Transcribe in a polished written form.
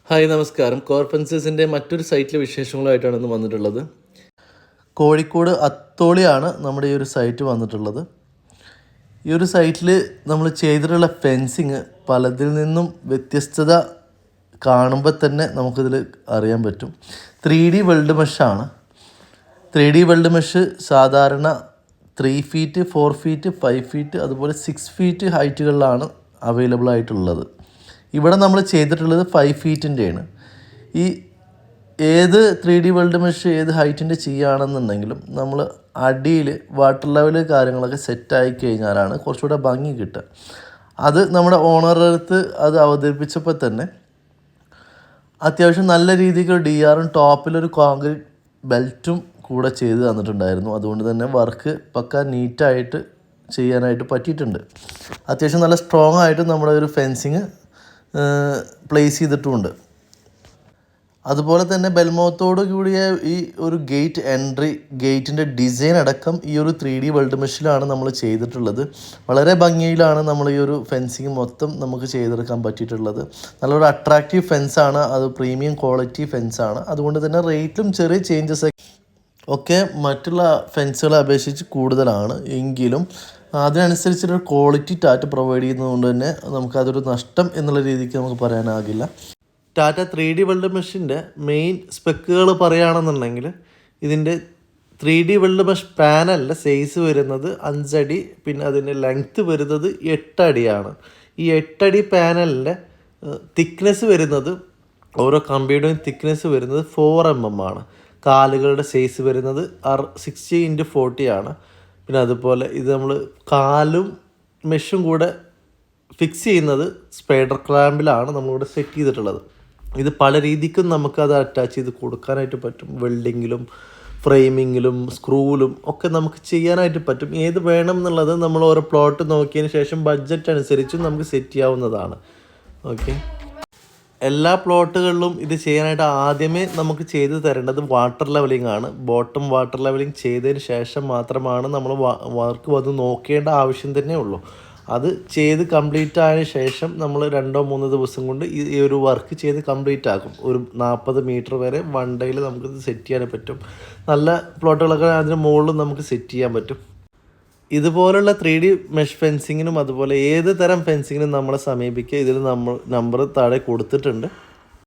Hi നമസ്കാരം. കോർഫൻസസിൻ്റെ മറ്റൊരു സൈറ്റിലെ വിശേഷങ്ങളുമായിട്ടാണ് ഇന്ന് വന്നിട്ടുള്ളത്. കോഴിക്കോട് അത്തോളിയാണ് നമ്മുടെ ഈ ഒരു സൈറ്റ് വന്നിട്ടുള്ളത്. ഈ ഒരു സൈറ്റിൽ നമ്മൾ ചെയ്തിട്ടുള്ള ഫെൻസിങ് പലതിൽ നിന്നും വ്യത്യസ്തത കാണുമ്പോൾ തന്നെ നമുക്കിതിൽ അറിയാൻ പറ്റും. 3D weld മെഷാണ്. 3D weld mesh സാധാരണ 3 ഫീറ്റ്, 4 ഫീറ്റ്, 5 ഫീറ്റ് അതുപോലെ 6 ഫീറ്റ് ഹൈറ്റുകളിലാണ് അവൈലബിൾ ആയിട്ടുള്ളത്. ഇവിടെ നമ്മൾ ചെയ്തിട്ടുള്ളത് 5 ഫീറ്റിൻ്റെയാണ്. ഈ ഏത് 3D വെൽഡ് മെഷ് ഏത് ഹൈറ്റിൻ്റെ ചെയ്യുകയാണെന്നുണ്ടെങ്കിലും നമ്മൾ അടിയിൽ വാട്ടർ ലെവൽ കാര്യങ്ങളൊക്കെ സെറ്റായി കഴിഞ്ഞാലാണ് കുറച്ചുകൂടെ ഭംഗി കിട്ടുക. അത് നമ്മുടെ ഓണറുടെ അടുത്ത് അത് അവതരിപ്പിച്ചപ്പോൾ തന്നെ അത്യാവശ്യം നല്ല രീതിക്ക് DRഉം ടോപ്പിലൊരു കോൺക്രീറ്റ് ബെൽറ്റും കൂടെ ചെയ്ത് തന്നിട്ടുണ്ടായിരുന്നു. അതുകൊണ്ട് തന്നെ വർക്ക് പക്ക നീറ്റായിട്ട് ചെയ്യാനായിട്ട് പറ്റിയിട്ടുണ്ട്. അത്യാവശ്യം നല്ല സ്ട്രോങ് ആയിട്ട് നമ്മുടെ ഒരു ഫെൻസിങ് പ്ലേസ് ചെയ്തിട്ടുമുണ്ട്. അതുപോലെ തന്നെ ബെൽമൗത്തോട് കൂടിയ ഈ ഒരു ഗേറ്റ് എൻട്രി ഗേറ്റിൻ്റെ ഡിസൈൻ അടക്കം ഈ ഒരു 3D വെൽഡ് മെഷിലാണ് നമ്മൾ ചെയ്തിട്ടുള്ളത്. വളരെ ഭംഗിയിലാണ് നമ്മൾ ഈ ഒരു ഫെൻസിങ് മൊത്തം നമുക്ക് ചെയ്തെടുക്കാൻ പറ്റിയിട്ടുള്ളത്. നല്ലൊരു അട്രാക്റ്റീവ് ഫെൻസാണ്, അത് പ്രീമിയം ക്വാളിറ്റി ഫെൻസാണ്. അതുകൊണ്ട് തന്നെ റേറ്റിലും ചെറിയ ചേഞ്ചസ് ഒക്കെ മറ്റുള്ള ഫെൻസുകളെ അപേക്ഷിച്ച് കൂടുതലാണ്. എങ്കിലും അതിനനുസരിച്ചൊരു ക്വാളിറ്റി ടാറ്റ പ്രൊവൈഡ് ചെയ്യുന്നതുകൊണ്ട് തന്നെ നമുക്കതൊരു നഷ്ടം എന്നുള്ള രീതിക്ക് നമുക്ക് പറയാനാകില്ല. ടാറ്റ 3D വെൽഡ് മെഷിൻ്റെ മെയിൻ സ്പെക്കുകൾ പറയുകയാണെന്നുണ്ടെങ്കിൽ ഇതിൻ്റെ 3D വെൽഡ് മെഷ് പാനലിൻ്റെ സൈസ് വരുന്നത് 5 അടി, പിന്നെ അതിൻ്റെ ലെങ്ത്ത് വരുന്നത് 8 അടിയാണ്. ഈ 8 അടി പാനലിൻ്റെ തിക്നെസ് വരുന്നത് ഓരോ കമ്പിയുടെയും തിക്നെസ് വരുന്നത് 4 mm ആണ്. കാലുകളുടെ സൈസ് വരുന്നത് 60x40 ആണ്. പിന്നെ അതുപോലെ ഇത് നമ്മൾ കാലും മെഷും കൂടെ ഫിക്സ് ചെയ്യുന്നത് സ്പൈഡർ ക്ലാമ്പിലാണ് നമ്മളിവിടെ സെറ്റ് ചെയ്തിട്ടുള്ളത്. ഇത് പല രീതിക്കും നമുക്കത് അറ്റാച്ച് ചെയ്ത് കൊടുക്കാനായിട്ട് പറ്റും. വെൽഡിങ്ങിലും ഫ്രെയിമിങ്ങിലും സ്ക്രൂവിലും ഒക്കെ നമുക്ക് ചെയ്യാനായിട്ട് പറ്റും. ഏത് വേണം എന്നുള്ളത് നമ്മൾ ഓരോ പ്ലോട്ട് നോക്കിയതിന് ശേഷം ബഡ്ജറ്റ് അനുസരിച്ചും നമുക്ക് സെറ്റ് ചെയ്യാവുന്നതാണ്. ഓക്കെ, എല്ലാ പ്ലോട്ടുകളിലും ഇത് ചെയ്യാനായിട്ട് ആദ്യമേ നമുക്ക് ചെയ്ത് തരേണ്ടത് വാട്ടർ ലെവലിംഗ് ആണ്. ബോട്ടം വാട്ടർ ലെവലിംഗ് ചെയ്തതിന് ശേഷം മാത്രമാണ് നമ്മൾ വർക്ക് വന്ന് നോക്കേണ്ട ആവശ്യം തന്നെ ഉള്ളൂ. അത് ചെയ്ത് കംപ്ലീറ്റ് ആയതിനു ശേഷം നമ്മൾ 2-3 ദിവസം കൊണ്ട് ഈ ഒരു വർക്ക് ചെയ്ത് കംപ്ലീറ്റ് ആക്കും. ഒരു 40 മീറ്റർ വരെ 1 ഡേയിൽ നമുക്കിത് സെറ്റ് ചെയ്യാൻ പറ്റും. നല്ല പ്ലോട്ടുകളൊക്കെ അതിന് മുകളിൽ നമുക്ക് സെറ്റ് ചെയ്യാൻ പറ്റും. ഇതുപോലുള്ള 3D മെഷ് ഫെൻസിങ്ങിനും അതുപോലെ ഏത് തരം ഫെൻസിങ്ങിനും നമ്മളെ സമീപിക്കുക. ഇതിൽ നമ്മൾ നമ്പർ താഴെ കൊടുത്തിട്ടുണ്ട്.